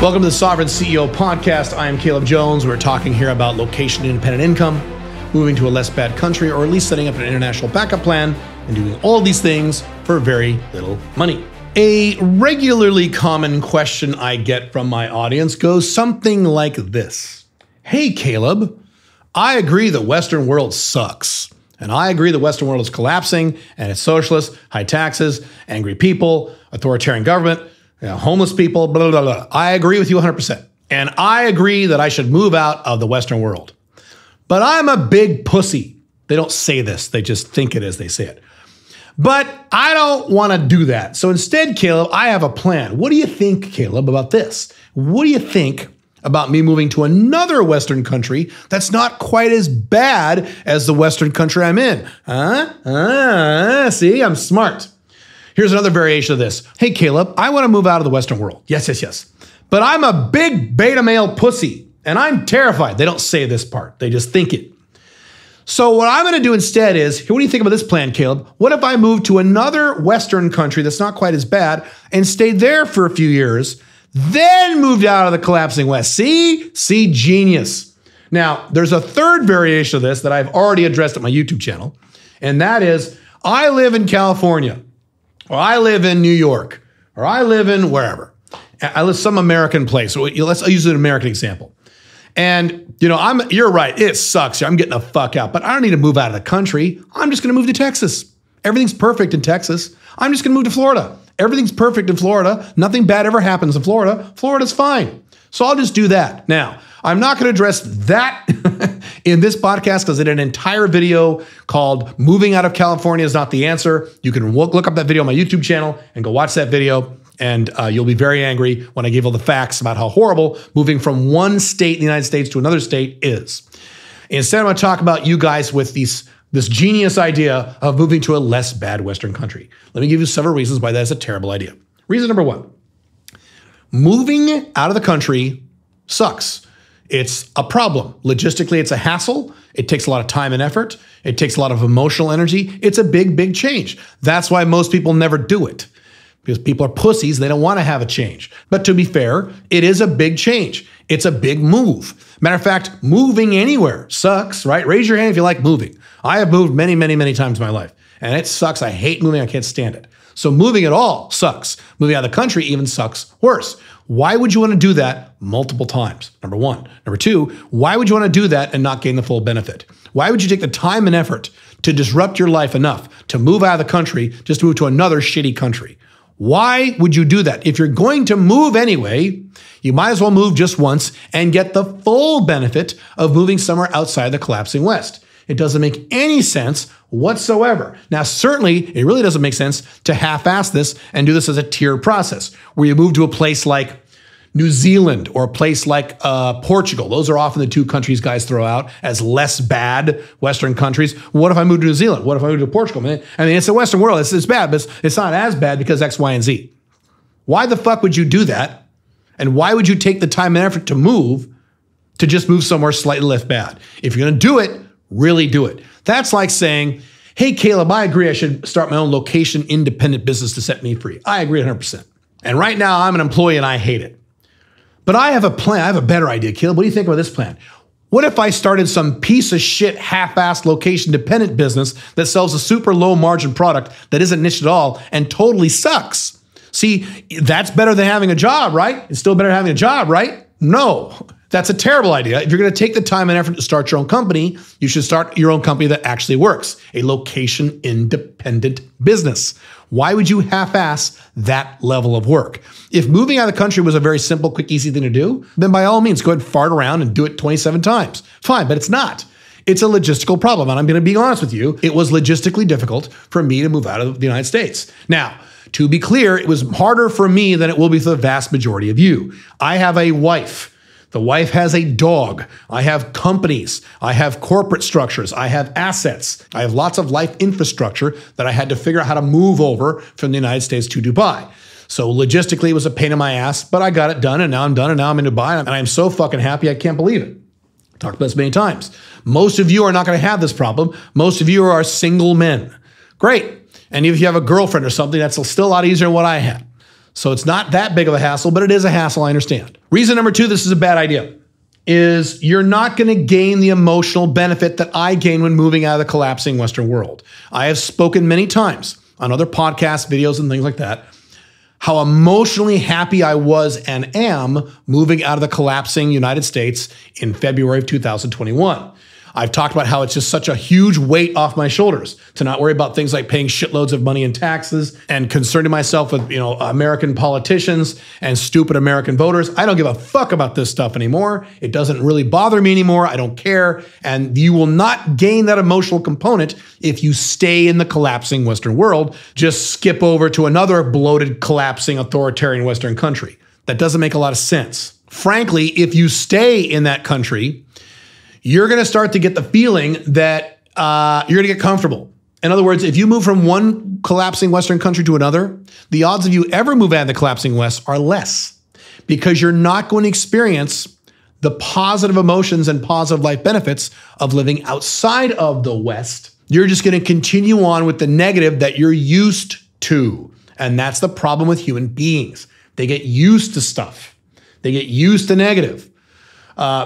Welcome to the Sovereign CEO podcast. I am Caleb Jones. We're talking here about location-independent income, moving to a less bad country, or at least setting up an international backup plan and doing all these things for very little money. A regularly common question I get from my audience goes something like this. Hey, Caleb, I agree the Western world sucks. And I agree the Western world is collapsing and it's socialist, high taxes, angry people, authoritarian government, homeless people, blah, blah, blah. I agree with you 100%. And I agree that I should move out of the Western world. But I'm a big pussy. They don't say this. They just think it as they say it. But I don't want to do that. So instead, Caleb, I have a plan. What do you think, Caleb, about this? What do you think about me moving to another Western country that's not quite as bad as the Western country I'm in? See, I'm smart. Here's another variation of this. Hey, Caleb, I want to move out of the Western world. Yes. But I'm a big beta male pussy, and I'm terrified. They don't say this part. They just think it. So what I'm going to do instead is, what do you think about this plan, Caleb? What if I moved to another Western country that's not quite as bad and stayed there for a few years, then moved out of the collapsing West? See, genius. Now, there's a third variation of this that I've already addressed at my YouTube channel, and that is, I live in California, or I live in New York, or I live in wherever. I live some American place. So let's use an American example. And, you're right, it sucks. I'm getting the fuck out, but I don't need to move out of the country. I'm just going to move to Texas. Everything's perfect in Texas. I'm just going to move to Florida. Everything's perfect in Florida. Nothing bad ever happens in Florida. Florida's fine. So I'll just do that. Now, I'm not going to address that in this podcast because I did an entire video called Moving Out of California is Not the Answer. You can look up that video on my YouTube channel and go watch that video. And you'll be very angry when I give all the facts about how horrible moving from one state in the United States to another state is. Instead, I'm going to talk about you guys with this genius idea of moving to a less bad Western country. Let me give you several reasons why that's a terrible idea. Reason number one, moving out of the country sucks. It's a problem. Logistically, it's a hassle. It takes a lot of time and effort. It takes a lot of emotional energy. It's a big, big change. That's why most people never do it. Because people are pussies, they don't want to have a change. But to be fair, it is a big change. It's a big move. Matter of fact, moving anywhere sucks, right? Raise your hand if you like moving. I have moved many, many, many times in my life, and it sucks. I hate moving. I can't stand it. So moving at all sucks. Moving out of the country even sucks worse. Why would you want to do that multiple times? Number one. Number two, why would you want to do that and not gain the full benefit? Why would you take the time and effort to disrupt your life enough to move out of the country just to move to another shitty country? Why would you do that? If you're going to move anyway, you might as well move just once and get the full benefit of moving somewhere outside the collapsing West. It doesn't make any sense whatsoever. Now, certainly, it really doesn't make sense to half-ass this and do this as a tiered process, where you move to a place like New Zealand or a place like Portugal. Those are often the two countries guys throw out as less bad Western countries. What if I move to New Zealand? What if I move to Portugal? I mean, it's the Western world. It's bad, but it's not as bad because X, Y, and Z. Why the fuck would you do that? And why would you take the time and effort to just move somewhere slightly less bad? If you're going to do it, really do it. That's like saying, hey, Caleb, I agree I should start my own location-independent business to set me free. I agree 100%. And right now, I'm an employee and I hate it. But I have a plan. I have a better idea, Caleb. What do you think about this plan? What if I started some piece of shit, half-assed location-dependent business that sells a super low-margin product that isn't niche at all and totally sucks? See, that's better than having a job, right? It's still better than having a job, right? No, that's a terrible idea. If you're going to take the time and effort to start your own company, you should start your own company that actually works, a location-independent business. Why would you half-ass that level of work? If moving out of the country was a very simple, quick, easy thing to do, then by all means, go ahead and fart around and do it 27 times. Fine, but it's not. It's a logistical problem, and I'm going to be honest with you. It was logistically difficult for me to move out of the United States. Now, to be clear, it was harder for me than it will be for the vast majority of you. I have a wife. The wife has a dog. I have companies. I have corporate structures. I have assets. I have lots of life infrastructure that I had to figure out how to move over from the United States to Dubai. So logistically, it was a pain in my ass, but I got it done, and now I'm done, and now I'm in Dubai, and I'm so fucking happy I can't believe it. I've talked about this many times. Most of you are not going to have this problem. Most of you are single men. Great. And if you have a girlfriend or something, that's still a lot easier than what I had. So it's not that big of a hassle, but it is a hassle, I understand. Reason number 2, this is a bad idea, is you're not going to gain the emotional benefit that I gain when moving out of the collapsing Western world. I have spoken many times on other podcasts, videos, and things like that, how emotionally happy I was and am moving out of the collapsing United States in February of 2021. I've talked about how it's just such a huge weight off my shoulders to not worry about things like paying shitloads of money in taxes and concerning myself with, American politicians and stupid American voters. I don't give a fuck about this stuff anymore. It doesn't really bother me anymore. I don't care. And you will not gain that emotional component if you stay in the collapsing Western world. Just skip over to another bloated, collapsing, authoritarian Western country. That doesn't make a lot of sense. Frankly, if you stay in that country, you're going to start to get the feeling that you're going to get comfortable. In other words, if you move from one collapsing Western country to another, the odds of you ever move out of the collapsing West are less because you're not going to experience the positive emotions and positive life benefits of living outside of the West. You're just going to continue on with the negative that you're used to. And that's the problem with human beings. They get used to stuff. They get used to negative.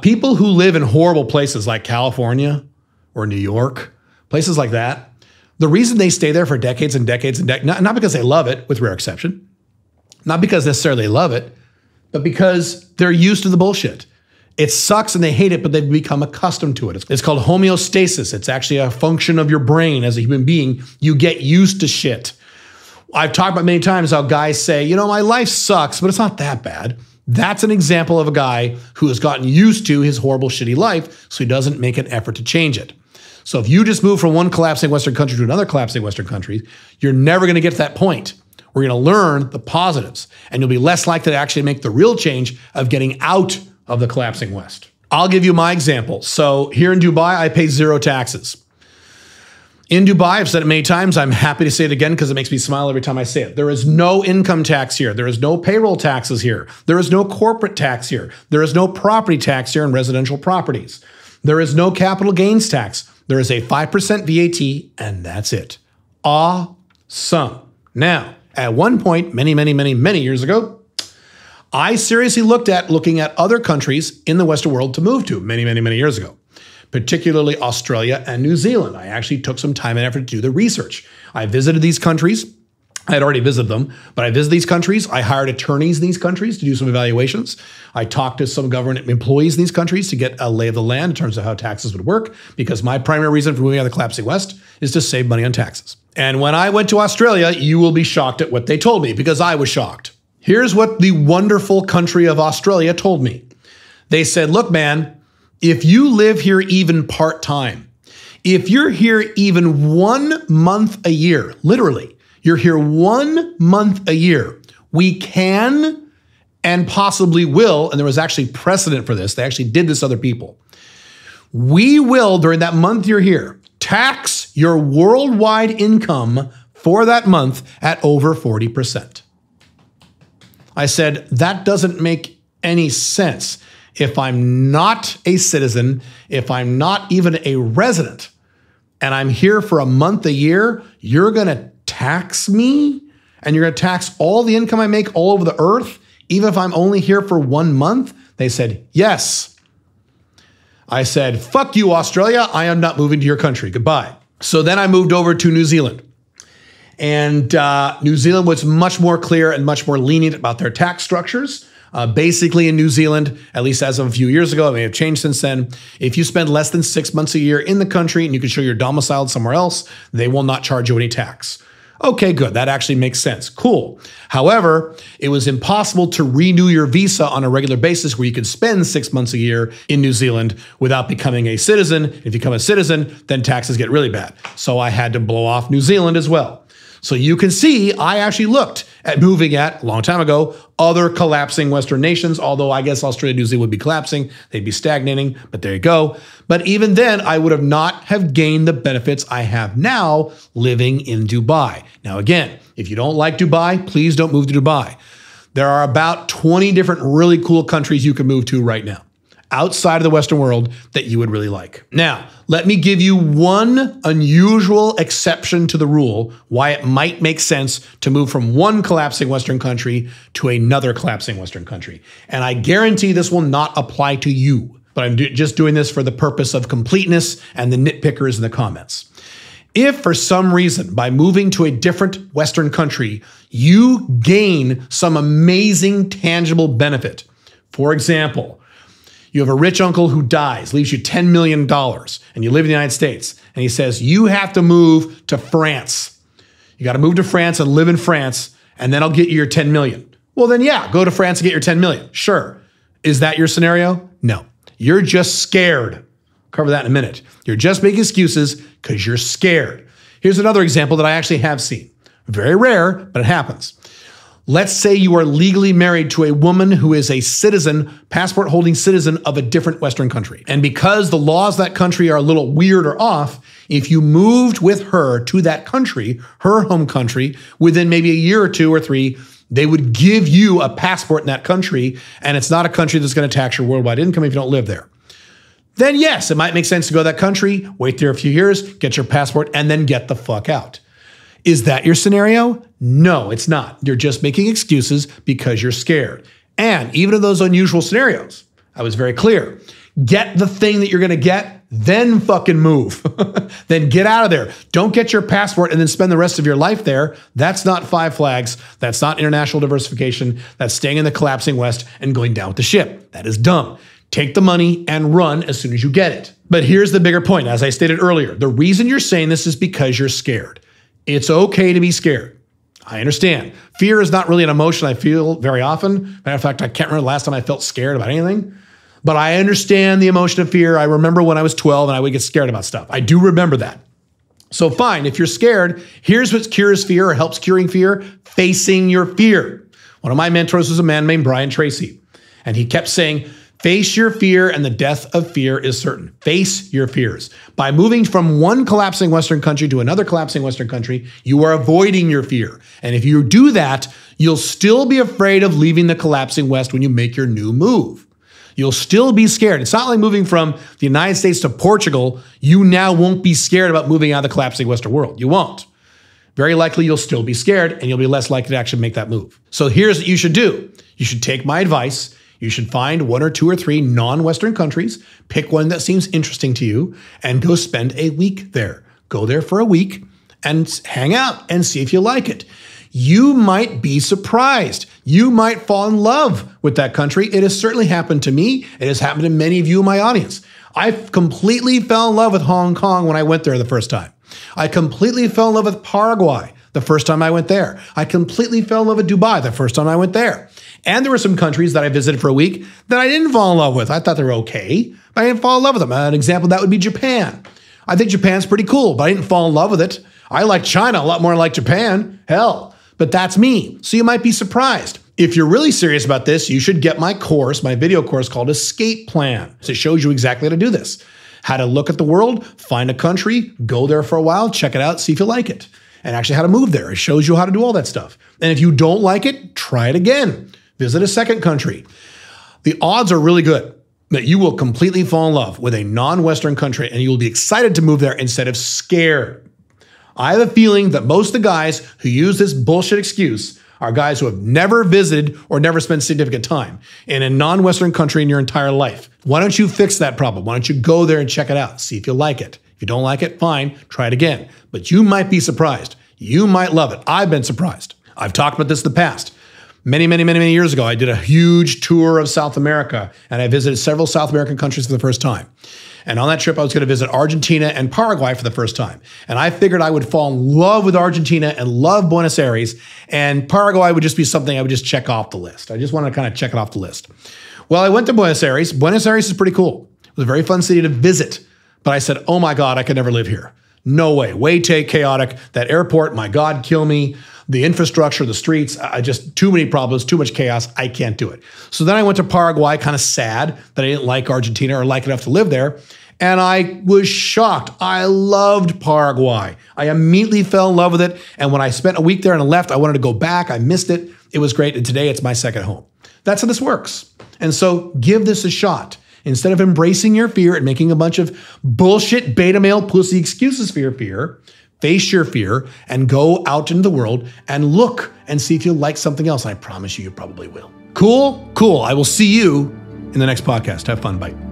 People who live in horrible places like California or New York, places like that, the reason they stay there for decades and decades and decades, not because they love it, with rare exception, not because necessarily they love it, but because they're used to the bullshit. It sucks and they hate it, but they've become accustomed to it. It's called homeostasis. It's actually a function of your brain as a human being. You get used to shit. I've talked about many times how guys say, my life sucks, but it's not that bad. That's an example of a guy who has gotten used to his horrible, shitty life, so he doesn't make an effort to change it. So if you just move from one collapsing Western country to another collapsing Western country, you're never going to get to that point. We're going to learn the positives, and you'll be less likely to actually make the real change of getting out of the collapsing West. I'll give you my example. So here in Dubai, I pay 0 taxes. In Dubai, I've said it many times, I'm happy to say it again because it makes me smile every time I say it. There is no income tax here. There is no payroll taxes here. There is no corporate tax here. There is no property tax here in residential properties. There is no capital gains tax. There is a 5% VAT, and that's it. Awesome. Now, at one point, many years ago, I seriously looking at other countries in the Western world to move to many years ago. Particularly Australia and New Zealand. I actually took some time and effort to do the research. I visited these countries. I had already visited them, but I visited these countries. I hired attorneys in these countries to do some evaluations. I talked to some government employees in these countries to get a lay of the land in terms of how taxes would work, because my primary reason for moving out of the collapsing West is to save money on taxes. And when I went to Australia, you will be shocked at what they told me, because I was shocked. Here's what the wonderful country of Australia told me. They said, look, man, if you live here even part-time, if you're here even 1 month a year, literally, you're here 1 month a year, we can and possibly will, and there was actually precedent for this, they actually did this to other people. We will, during that month you're here, tax your worldwide income for that month at over 40%. I said, that doesn't make any sense. If I'm not a citizen, if I'm not even a resident, and I'm here for a month a year, you're going to tax me? And you're going to tax all the income I make all over the earth, even if I'm only here for 1 month? They said, yes. I said, fuck you, Australia. I am not moving to your country. Goodbye. So then I moved over to New Zealand. And New Zealand was much more clear and much more lenient about their tax structures. Basically in New Zealand, at least as of a few years ago, it may have changed since then, if you spend less than 6 months a year in the country and you can show you're domiciled somewhere else, they will not charge you any tax. Okay, good. That actually makes sense. Cool. However, it was impossible to renew your visa on a regular basis where you could spend 6 months a year in New Zealand without becoming a citizen. If you become a citizen, then taxes get really bad. So I had to blow off New Zealand as well. So you can see, I actually looked at moving at, a long time ago, other collapsing Western nations, although I guess Australia and New Zealand would be collapsing, they'd be stagnating, but there you go. But even then, I would not have gained the benefits I have now living in Dubai. Now again, if you don't like Dubai, please don't move to Dubai. There are about 20 different really cool countries you can move to right now. outside of the Western world that you would really like. Now, let me give you one unusual exception to the rule why it might make sense to move from one collapsing Western country to another collapsing Western country. And I guarantee this will not apply to you, but I'm just doing this for the purpose of completeness and the nitpickers in the comments. If for some reason, by moving to a different Western country, you gain some amazing tangible benefit, for example, you have a rich uncle who dies, leaves you $10 million, and you live in the United States, and he says, you have to move to France. You got to move to France and live in France, and then I'll get you your 10 million. Well, then yeah, go to France and get your 10 million. Sure. Is that your scenario? No. You're just scared. Cover that in a minute. You're just making excuses because you're scared. Here's another example that I actually have seen. Very rare, but it happens. Let's say you are legally married to a woman who is a citizen, passport-holding citizen of a different Western country. And because the laws of that country are a little weird or off, if you moved with her to that country, her home country, within maybe a year or 2 or 3, they would give you a passport in that country, and it's not a country that's going to tax your worldwide income if you don't live there. Then yes, it might make sense to go to that country, wait there a few years, get your passport, and then get the fuck out. Is that your scenario? No, it's not. You're just making excuses because you're scared. And even in those unusual scenarios, I was very clear. Get the thing that you're going to get, then fucking move. Then get out of there. Don't get your passport and then spend the rest of your life there. That's not Five Flags. That's not international diversification. That's staying in the collapsing West and going down with the ship. That is dumb. Take the money and run as soon as you get it. But here's the bigger point. As I stated earlier, the reason you're saying this is because you're scared. It's okay to be scared. I understand. Fear is not really an emotion I feel very often. Matter of fact, I can't remember the last time I felt scared about anything. But I understand the emotion of fear. I remember when I was 12 and I would get scared about stuff. I do remember that. So fine, if you're scared, here's what cures fear or helps curing fear: facing your fear. One of my mentors was a man named Brian Tracy. And he kept saying, face your fear and the death of fear is certain. Face your fears. By moving from one collapsing Western country to another collapsing Western country, you are avoiding your fear. And if you do that, you'll still be afraid of leaving the collapsing West when you make your new move. You'll still be scared. It's not like moving from the United States to Portugal. You now won't be scared about moving out of the collapsing Western world. You won't. Very likely you'll still be scared and you'll be less likely to actually make that move. So here's what you should do. You should take my advice. You should find 1 or 2 or 3 non-Western countries, pick one that seems interesting to you, and go spend a week there. Go there for a week and hang out and see if you like it. You might be surprised. You might fall in love with that country. It has certainly happened to me. It has happened to many of you in my audience. I completely fell in love with Hong Kong when I went there the first time. I completely fell in love with Paraguay the first time I went there. I completely fell in love with Dubai the first time I went there. And there were some countries that I visited for a week that I didn't fall in love with. I thought they were okay, but I didn't fall in love with them. An example of that would be Japan. I think Japan's pretty cool, but I didn't fall in love with it. I like China a lot more than I like Japan. Hell, but that's me. So you might be surprised. If you're really serious about this, you should get my course, my video course called Escape Plan. So it shows you exactly how to do this. How to look at the world, find a country, go there for a while, check it out, see if you like it. And actually how to move there. It shows you how to do all that stuff. And if you don't like it, try it again. Visit a second country. The odds are really good that you will completely fall in love with a non-Western country and you will be excited to move there instead of scared. I have a feeling that most of the guys who use this bullshit excuse are guys who have never visited or never spent significant time in a non-Western country in your entire life. Why don't you fix that problem? Why don't you go there and check it out? See if you like it. If you don't like it, fine, try it again. But you might be surprised. You might love it. I've been surprised. I've talked about this in the past. Many years ago, I did a huge tour of South America, and I visited several South American countries for the first time. And on that trip, I was going to visit Argentina and Paraguay for the first time. And I figured I would fall in love with Argentina and love Buenos Aires, and Paraguay would just be something I would just check off the list. I just wanted to kind of check it off the list. Well, I went to Buenos Aires. Buenos Aires is pretty cool. It was a very fun city to visit. But I said, oh my God, I could never live here. No way. Way too chaotic. That airport, my God, kill me. The infrastructure, the streets, just too many problems, too much chaos. I can't do it. So then I went to Paraguay, kind of sad that I didn't like Argentina or like enough to live there. And I was shocked. I loved Paraguay. I immediately fell in love with it. And when I spent a week there and left, I wanted to go back. I missed it. It was great. And today it's my second home. That's how this works. And so give this a shot. Instead of embracing your fear and making a bunch of bullshit beta male pussy excuses for your fear, face your fear and go out into the world and look and see if you'll like something else. I promise you, you probably will. Cool? Cool. I will see you in the next podcast. Have fun. Bye.